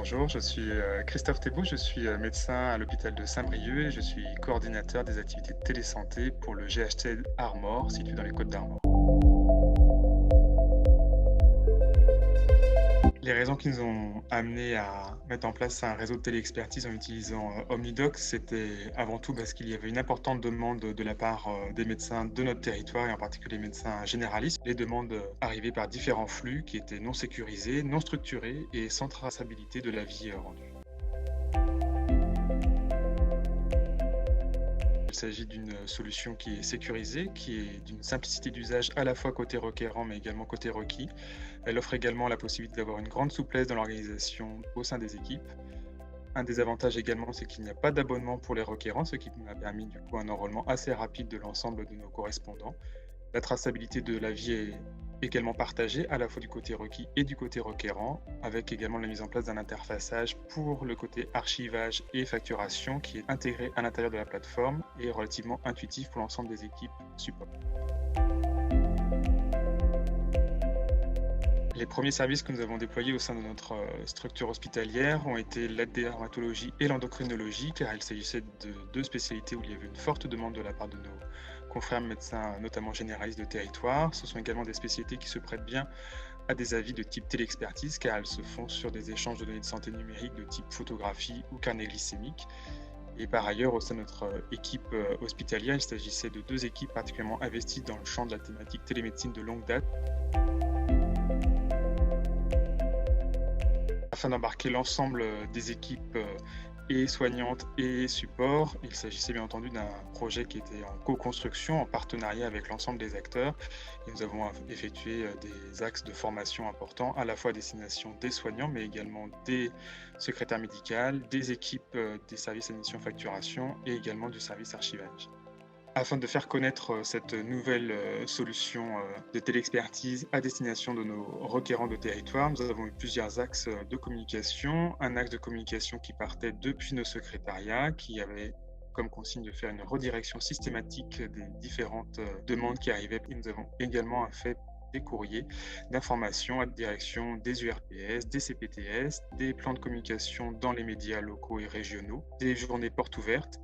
Bonjour, je suis Christophe Thébault, je suis médecin à l'hôpital de Saint-Brieuc et je suis coordinateur des activités de télésanté pour le GHT Armor, situé dans les Côtes d'Armor. Les raisons qui nous ont amenés à mettre en place un réseau de téléexpertise en utilisant Omnidoc, c'était avant tout parce qu'il y avait une importante demande de la part des médecins de notre territoire et en particulier les médecins généralistes. Les demandes arrivaient par différents flux qui étaient non sécurisés, non structurés et sans traçabilité de l'avis rendu. Il s'agit d'une solution qui est sécurisée, qui est d'une simplicité d'usage à la fois côté requérant mais également côté requis. Elle offre également la possibilité d'avoir une grande souplesse dans l'organisation au sein des équipes. Un des avantages également, c'est qu'il n'y a pas d'abonnement pour les requérants, ce qui nous a permis du coup un enrôlement assez rapide de l'ensemble de nos correspondants. La traçabilité de l'avis est également partagée à la fois du côté requis et du côté requérant, avec également la mise en place d'un interfaçage pour le côté archivage et facturation qui est intégré à l'intérieur de la plateforme et relativement intuitif pour l'ensemble des équipes support. Les premiers services que nous avons déployés au sein de notre structure hospitalière ont été la dermatologie et l'endocrinologie, car il s'agissait de deux spécialités où il y avait une forte demande de la part de nos confrères médecins, notamment généralistes de territoire. Ce sont également des spécialités qui se prêtent bien à des avis de type téléexpertise, car elles se font sur des échanges de données de santé numérique de type photographie ou carnet glycémique. Et par ailleurs, au sein de notre équipe hospitalière, il s'agissait de deux équipes particulièrement investies dans le champ de la thématique télémédecine de longue date. Afin d'embarquer l'ensemble des équipes et soignantes et support, il s'agissait bien entendu d'un projet qui était en co-construction, en partenariat avec l'ensemble des acteurs. Et nous avons effectué des axes de formation importants, à la fois à destination des soignants, mais également des secrétaires médicales, des équipes des services admission facturation et également du service archivage. Afin de faire connaître cette nouvelle solution de téléexpertise à destination de nos requérants de territoire, nous avons eu plusieurs axes de communication. Un axe de communication qui partait depuis nos secrétariats, qui avait comme consigne de faire une redirection systématique des différentes demandes qui arrivaient. Et nous avons également fait des courriers d'information à la direction des URPS, des CPTS, des plans de communication dans les médias locaux et régionaux, des journées portes ouvertes.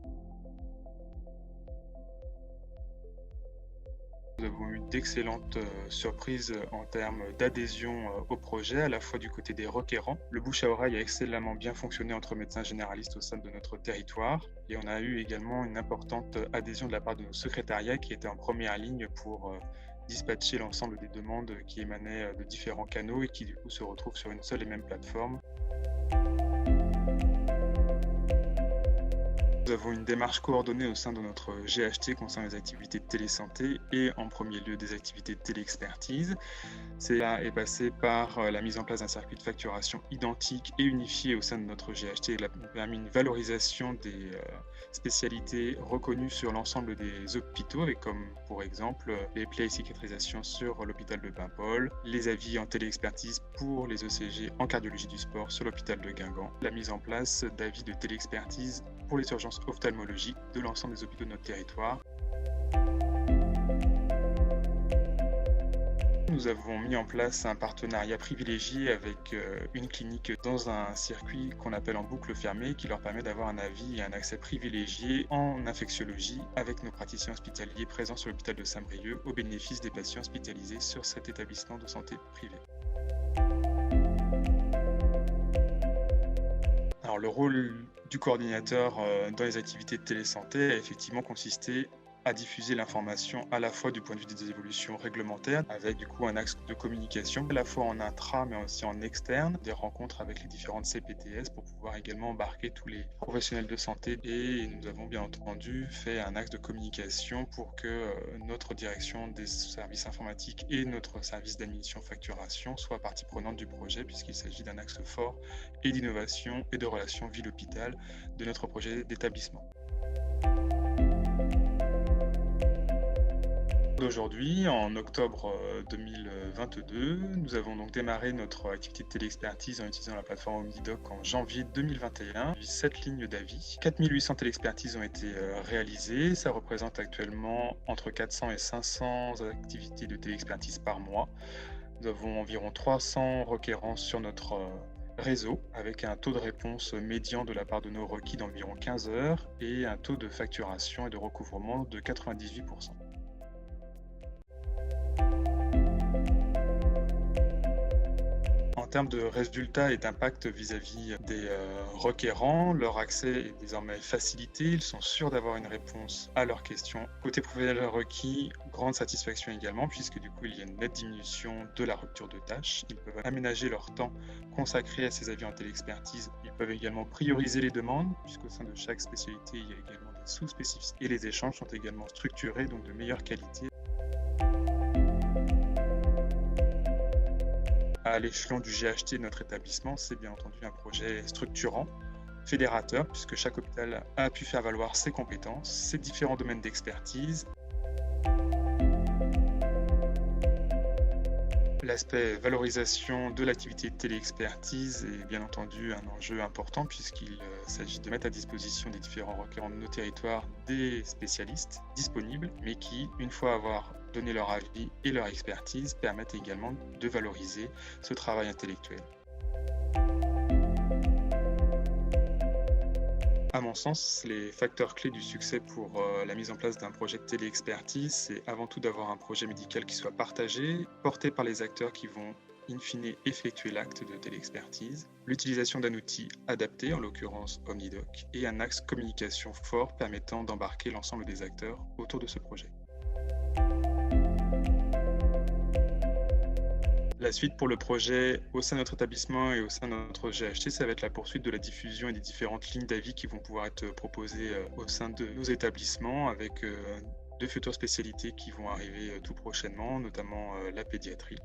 Nous avons eu d'excellentes surprises en termes d'adhésion au projet, à la fois du côté des requérants. Le bouche à oreille a excellemment bien fonctionné entre médecins généralistes au sein de notre territoire. Et on a eu également une importante adhésion de la part de nos secrétariats qui étaient en première ligne pour dispatcher l'ensemble des demandes qui émanaient de différents canaux et qui du coup se retrouvent sur une seule et même plateforme. Nous avons une démarche coordonnée au sein de notre GHT concernant les activités de télésanté et en premier lieu des activités de téléexpertise. Cela est passé par la mise en place d'un circuit de facturation identique et unifié au sein de notre GHT. Il a permis une valorisation des spécialités reconnues sur l'ensemble des hôpitaux, avec comme pour exemple les plaies et cicatrisations sur l'hôpital de Paimpol, les avis en téléexpertise pour les ECG en cardiologie du sport sur l'hôpital de Guingamp, la mise en place d'avis de téléexpertise pour les urgences ophtalmologiques de l'ensemble des hôpitaux de notre territoire. Nous avons mis en place un partenariat privilégié avec une clinique dans un circuit qu'on appelle en boucle fermée qui leur permet d'avoir un avis et un accès privilégié en infectiologie avec nos praticiens hospitaliers présents sur l'hôpital de Saint-Brieuc au bénéfice des patients hospitalisés sur cet établissement de santé privé. Alors, le rôle du coordinateur dans les activités de télésanté a effectivement consisté à diffuser l'information à la fois du point de vue des évolutions réglementaires, avec du coup un axe de communication à la fois en intra mais aussi en externe, des rencontres avec les différentes CPTS pour pouvoir également embarquer tous les professionnels de santé. Et nous avons bien entendu fait un axe de communication pour que notre direction des services informatiques et notre service d'admission facturation soient partie prenante du projet, puisqu'il s'agit d'un axe fort et d'innovation et de relations ville-hôpital de notre projet d'établissement. Aujourd'hui, en octobre 2022, nous avons donc démarré notre activité de téléexpertise en utilisant la plateforme Omnidoc en janvier 2021. 7 lignes d'avis. 4800 téléexpertises ont été réalisées. Ça représente actuellement entre 400 et 500 activités de téléexpertise par mois. Nous avons environ 300 requérants sur notre réseau, avec un taux de réponse médian de la part de nos requis d'environ 15 heures et un taux de facturation et de recouvrement de 98%. En termes de résultats et d'impact vis-à-vis des requérants, leur accès est désormais facilité. Ils sont sûrs d'avoir une réponse à leurs questions. Côté professionnel requis, grande satisfaction également, puisque du coup, il y a une nette diminution de la rupture de tâches. Ils peuvent aménager leur temps consacré à ces avis en téléexpertise. Ils peuvent également prioriser les demandes, puisqu'au sein de chaque spécialité, il y a également des sous-spécificités. Et les échanges sont également structurés, donc de meilleure qualité. À l'échelon du GHT de notre établissement, c'est bien entendu un projet structurant, fédérateur, puisque chaque hôpital a pu faire valoir ses compétences, ses différents domaines d'expertise. L'aspect valorisation de l'activité de téléexpertise est bien entendu un enjeu important puisqu'il s'agit de mettre à disposition des différents requérants de nos territoires des spécialistes disponibles, mais qui, une fois avoir donné leur avis et leur expertise, permettent également de valoriser ce travail intellectuel. À mon sens, les facteurs clés du succès pour la mise en place d'un projet de téléexpertise, c'est avant tout d'avoir un projet médical qui soit partagé, porté par les acteurs qui vont in fine effectuer l'acte de téléexpertise, l'utilisation d'un outil adapté, en l'occurrence OmniDoc, et un axe communication fort permettant d'embarquer l'ensemble des acteurs autour de ce projet. La suite pour le projet au sein de notre établissement et au sein de notre GHT, ça va être la poursuite de la diffusion et des différentes lignes d'avis qui vont pouvoir être proposées au sein de nos établissements avec de futures spécialités qui vont arriver tout prochainement, notamment la pédiatrie.